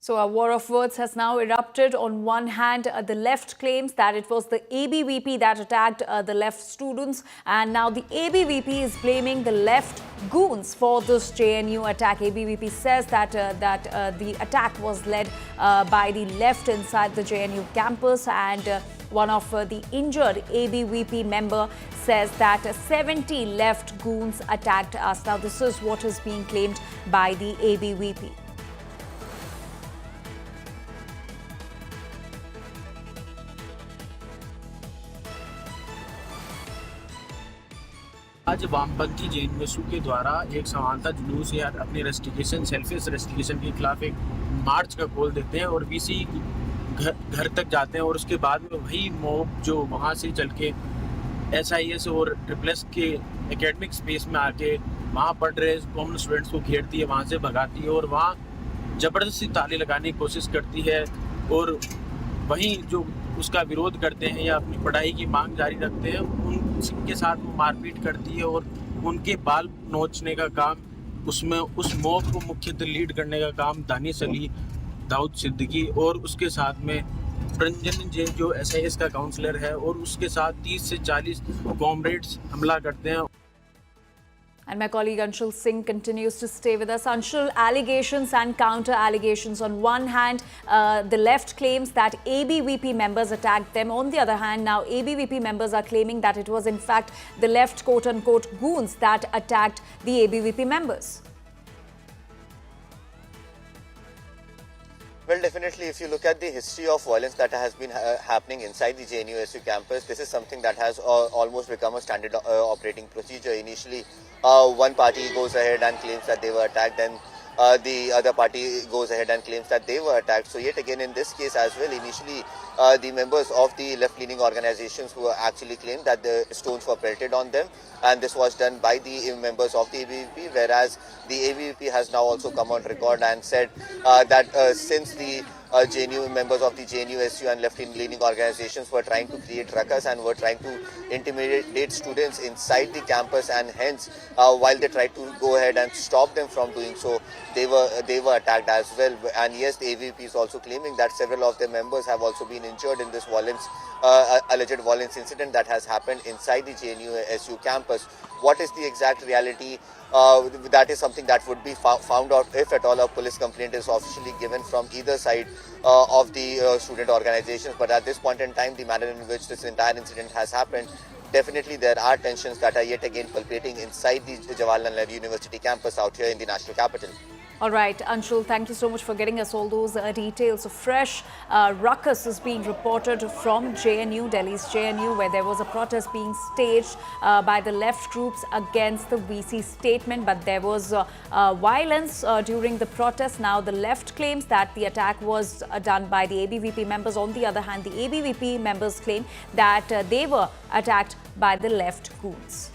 So a war of words has now erupted. On one hand, the left claims that it was the ABVP that attacked the left students, and now the ABVP is blaming the left goons for this JNU attack. ABVP says that the attack was led by the left inside the JNU campus, and one of the injured ABVP member says that 70 left goons attacked us. Now, this is what is being claimed by the ABVP. आज वामपंथी JNU के द्वारा एक समानता जुलूस या अपनी rustication selfish rustication के खिलाफ एक मार्च का कॉल देते हैं और वीसी घर तक जाते हैं और उसके बाद में वही मॉब जो वहाँ से चल के SIS और ट्रिपल के एकेडमिक स्पेस में आके वहाँ पढ़ रहे कॉमन स्टूडेंट्स को घेरती है, वहाँ से भगाती है और वहाँ ज़बरदस्ती ताले लगाने की कोशिश करती है और वहीं जो उसका विरोध करते हैं या अपनी पढ़ाई की मांग जारी रखते हैं उनके साथ वो मारपीट करती है और उनके बाल नोचने का काम उसमें उस मॉब को मुख्यतः लीड करने का काम दानिश अली, दाऊद सिद्दीकी और उसके साथ में रंजन जैन जो SIS का काउंसलर है और उसके साथ 30 से 40 कॉमरेड्स हमला करते हैं। And my colleague Anshul Singh continues to stay with us. Anshul, allegations and counter-allegations. On one hand, the left claims that ABVP members attacked them. On the other hand, now ABVP members are claiming that it was in fact the left quote-unquote goons that attacked the ABVP members. Well, definitely, if you look at the history of violence that has been happening inside the JNU-SU campus, this is something that has almost become a standard operating procedure. Initially, one party goes ahead and claims that they were attacked, then the other party goes ahead and claims that they were attacked. So yet again, in this case as well, initially, the members of the left-leaning organizations who actually claimed that the stones were pelted on them, and this was done by the members of the ABVP, whereas the ABVP has now also come on record and said that since the JNU members of the JNU-SU and left-leaning organizations were trying to create ruckus and were trying to intimidate students inside the campus, and hence while they tried to go ahead and stop them from doing so, they were attacked as well. And yes, the ABVP is also claiming that several of their members have also been injured in this alleged violence incident that has happened inside the JNU-SU campus. What is the exact reality? That is something that would be found out if at all a police complaint is officially given from either side of the student organizations. But at this point in time, the manner in which this entire incident has happened, definitely there are tensions that are yet again pulsating inside the Jawaharlal Nehru University campus out here in the national capital. All right, Anshul, thank you so much for getting us all those details. A fresh ruckus is being reported from JNU, Delhi's JNU, where there was a protest being staged by the left groups against the VC statement. But there was violence during the protest. Now, the left claims that the attack was done by the ABVP members. On the other hand, the ABVP members claim that they were attacked by the left goons.